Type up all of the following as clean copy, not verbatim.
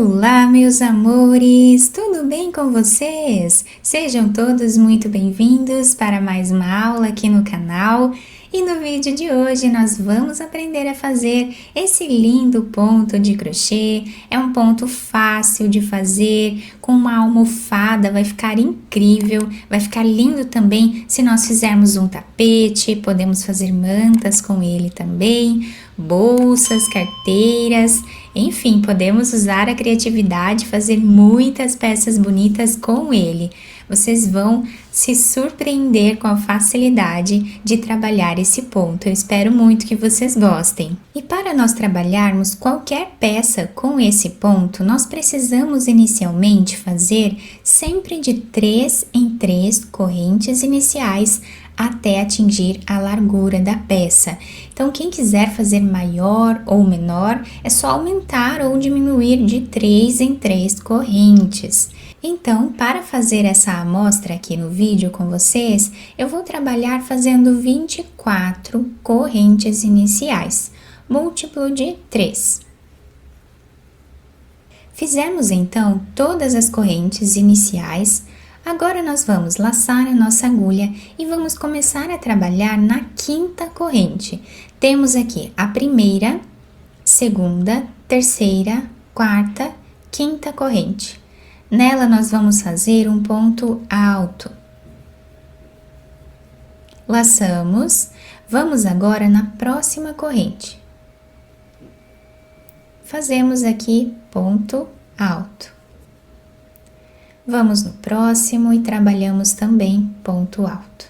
Olá, meus amores! Tudo bem com vocês? Sejam todos muito bem-vindos para mais uma aula aqui no canal. E no vídeo de hoje nós vamos aprender a fazer esse lindo ponto de crochê. É um ponto fácil de fazer, com uma almofada, vai ficar incrível, vai ficar lindo também se nós fizermos um tapete, podemos fazer mantas com ele também, bolsas, carteiras, enfim, podemos usar a criatividade e fazer muitas peças bonitas com ele. Vocês vão se surpreender com a facilidade de trabalhar esse ponto. Eu espero muito que vocês gostem. E para nós trabalharmos qualquer peça com esse ponto, nós precisamos inicialmente fazer sempre de 3 em 3 correntes iniciais até atingir a largura da peça. Então, quem quiser fazer maior ou menor, é só aumentar ou diminuir de 3 em 3 correntes. Então, para fazer essa amostra aqui no vídeo com vocês, eu vou trabalhar fazendo 24 correntes iniciais, múltiplo de 3. Fizemos então todas as correntes iniciais. Agora nós vamos laçar a nossa agulha e vamos começar a trabalhar na 5ª corrente. Temos aqui a primeira, segunda, terceira, quarta, 5ª corrente. Nela nós vamos fazer um ponto alto. Laçamos, vamos agora na próxima corrente. Fazemos aqui ponto alto. Vamos no próximo e trabalhamos também ponto alto.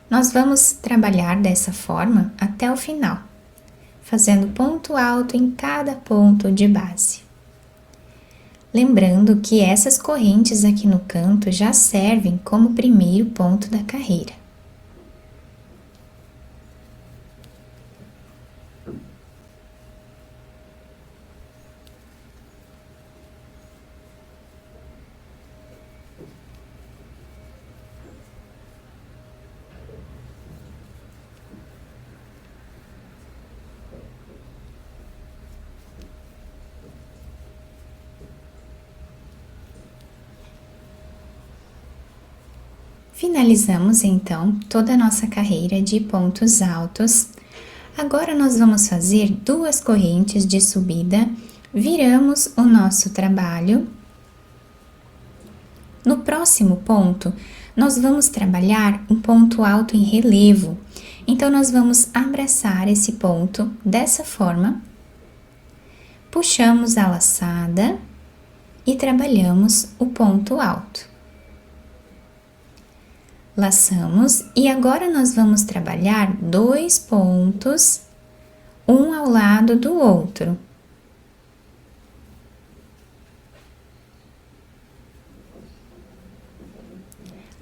Nós vamos trabalhar dessa forma até o final, fazendo ponto alto em cada ponto de base. Lembrando que essas correntes aqui no canto já servem como primeiro ponto da carreira. Finalizamos então toda a nossa carreira de pontos altos. Agora nós vamos fazer 2 correntes de subida, viramos o nosso trabalho. No próximo ponto, nós vamos trabalhar um ponto alto em relevo. Então, nós vamos abraçar esse ponto dessa forma, puxamos a laçada e trabalhamos o ponto alto. Laçamos e agora nós vamos trabalhar 2 pontos, um ao lado do outro.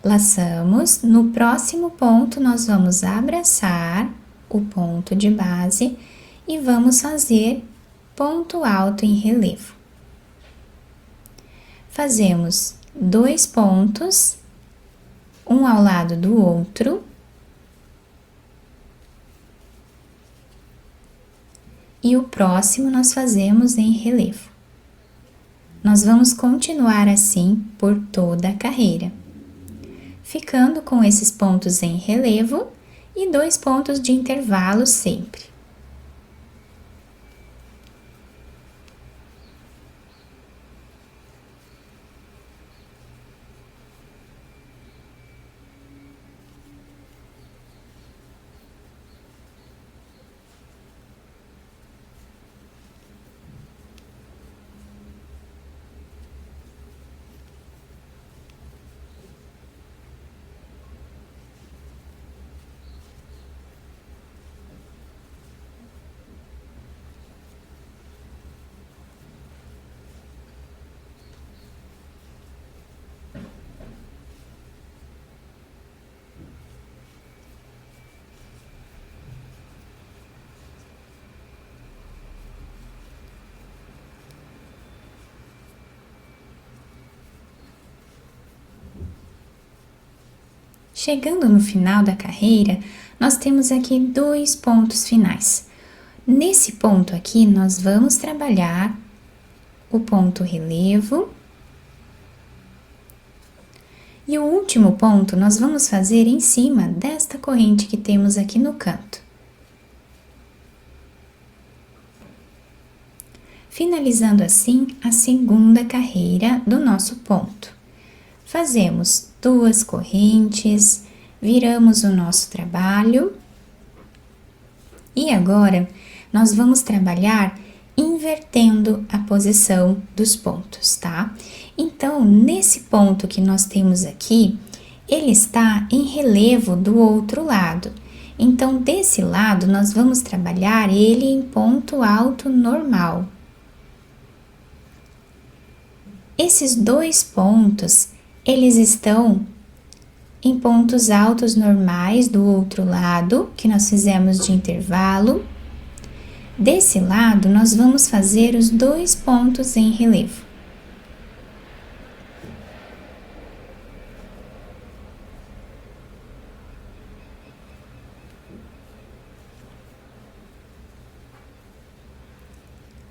Laçamos, no próximo ponto nós vamos abraçar o ponto de base e vamos fazer ponto alto em relevo. Fazemos 2 pontos, um ao lado do outro, e o próximo nós fazemos em relevo. Nós vamos continuar assim por toda a carreira, ficando com esses pontos em relevo e 2 pontos de intervalo sempre. Chegando no final da carreira, nós temos aqui 2 pontos finais. Nesse ponto aqui, nós vamos trabalhar o ponto relevo. E o último ponto nós vamos fazer em cima desta corrente que temos aqui no canto. Finalizando assim a segunda carreira do nosso ponto. Fazemos 2 correntes, viramos o nosso trabalho e agora nós vamos trabalhar invertendo a posição dos pontos, tá? Então, nesse ponto que nós temos aqui, ele está em relevo do outro lado. Então, desse lado, nós vamos trabalhar ele em ponto alto normal. Esses 2 pontos, eles estão em pontos altos normais do outro lado, que nós fizemos de intervalo. Desse lado, nós vamos fazer os 2 pontos em relevo.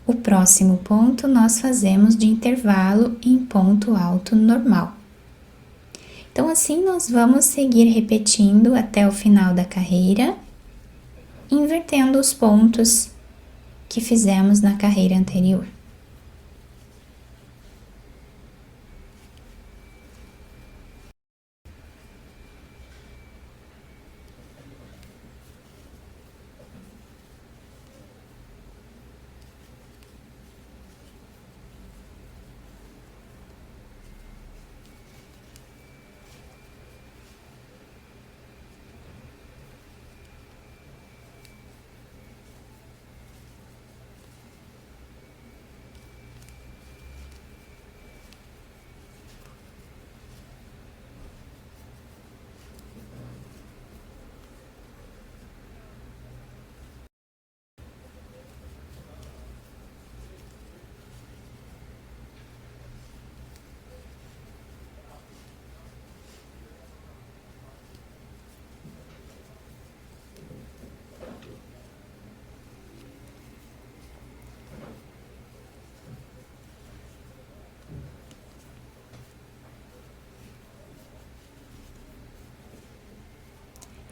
O próximo ponto nós fazemos de intervalo em ponto alto normal. Então, assim nós vamos seguir repetindo até o final da carreira, invertendo os pontos que fizemos na carreira anterior.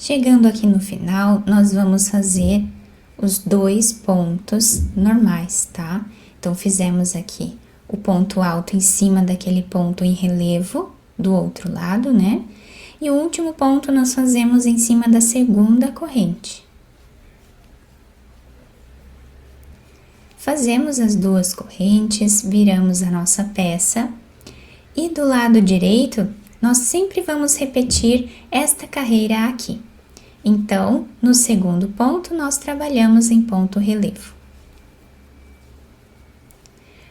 Chegando aqui no final, nós vamos fazer os 2 pontos normais, tá? Então, fizemos aqui o ponto alto em cima daquele ponto em relevo do outro lado, né? E o último ponto nós fazemos em cima da segunda corrente. Fazemos as 2 correntes, viramos a nossa peça e do lado direito, nós sempre vamos repetir esta carreira aqui. Então, no segundo ponto, nós trabalhamos em ponto relevo.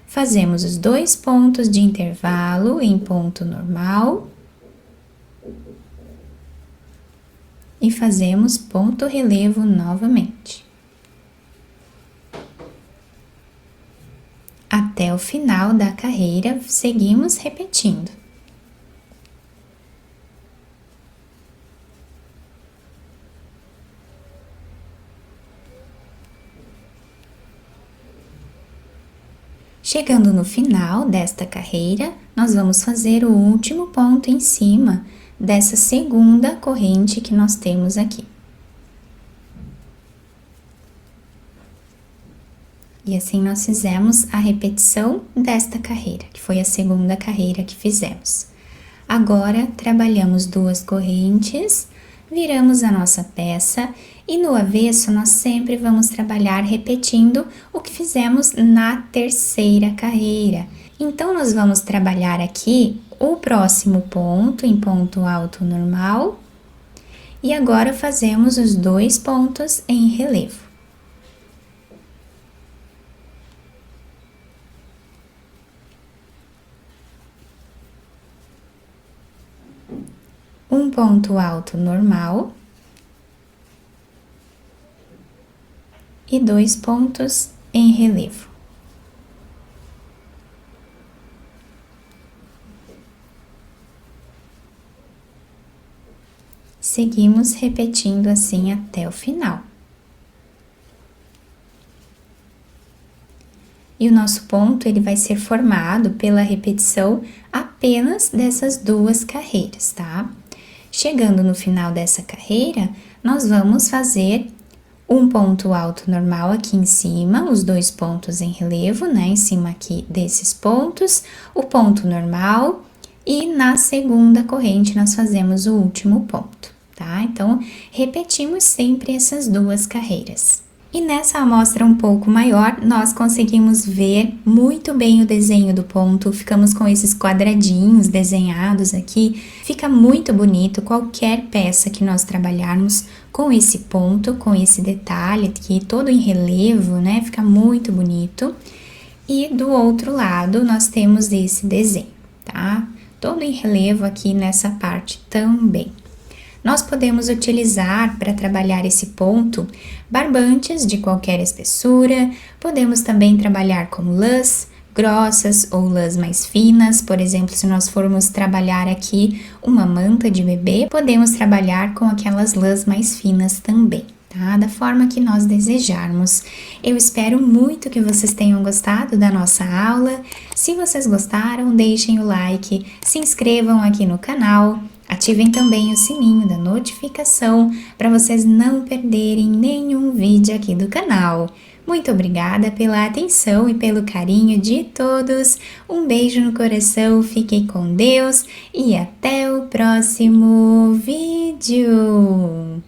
Fazemos os 2 pontos de intervalo em ponto normal e fazemos ponto relevo novamente. Até o final da carreira, seguimos repetindo. Chegando no final desta carreira, nós vamos fazer o último ponto em cima dessa segunda corrente que nós temos aqui. E assim nós fizemos a repetição desta carreira, que foi a segunda carreira que fizemos. Agora, trabalhamos 2 correntes, viramos a nossa peça e no avesso nós sempre vamos trabalhar repetindo o que fizemos na terceira carreira. Então, nós vamos trabalhar aqui o próximo ponto em ponto alto normal e agora fazemos os 2 pontos em relevo. Um ponto alto normal e 2 pontos em relevo. Seguimos repetindo assim até o final. e o nosso ponto ele vai ser formado pela repetição apenas dessas 2 carreiras, tá? Chegando no final dessa carreira, nós vamos fazer um ponto alto normal aqui em cima, os 2 pontos em relevo, né? Em cima aqui desses pontos, o ponto normal, e na segunda corrente nós fazemos o último ponto, tá? Então, repetimos sempre essas 2 carreiras. E nessa amostra um pouco maior, nós conseguimos ver muito bem o desenho do ponto, ficamos com esses quadradinhos desenhados aqui, fica muito bonito qualquer peça que nós trabalharmos com esse ponto, com esse detalhe aqui, todo em relevo, né? Fica muito bonito. E do outro lado, nós temos esse desenho, tá? Todo em relevo aqui nessa parte também. Nós podemos utilizar para trabalhar esse ponto barbantes de qualquer espessura, podemos também trabalhar com lãs grossas ou lãs mais finas, por exemplo, se nós formos trabalhar aqui uma manta de bebê, podemos trabalhar com aquelas lãs mais finas também, tá? Da forma que nós desejarmos. Eu espero muito que vocês tenham gostado da nossa aula. Se vocês gostaram, deixem o like, se inscrevam aqui no canal, ativem também o sininho da notificação para vocês não perderem nenhum vídeo aqui do canal. Muito obrigada pela atenção e pelo carinho de todos. Um beijo no coração, fiquem com Deus e até o próximo vídeo.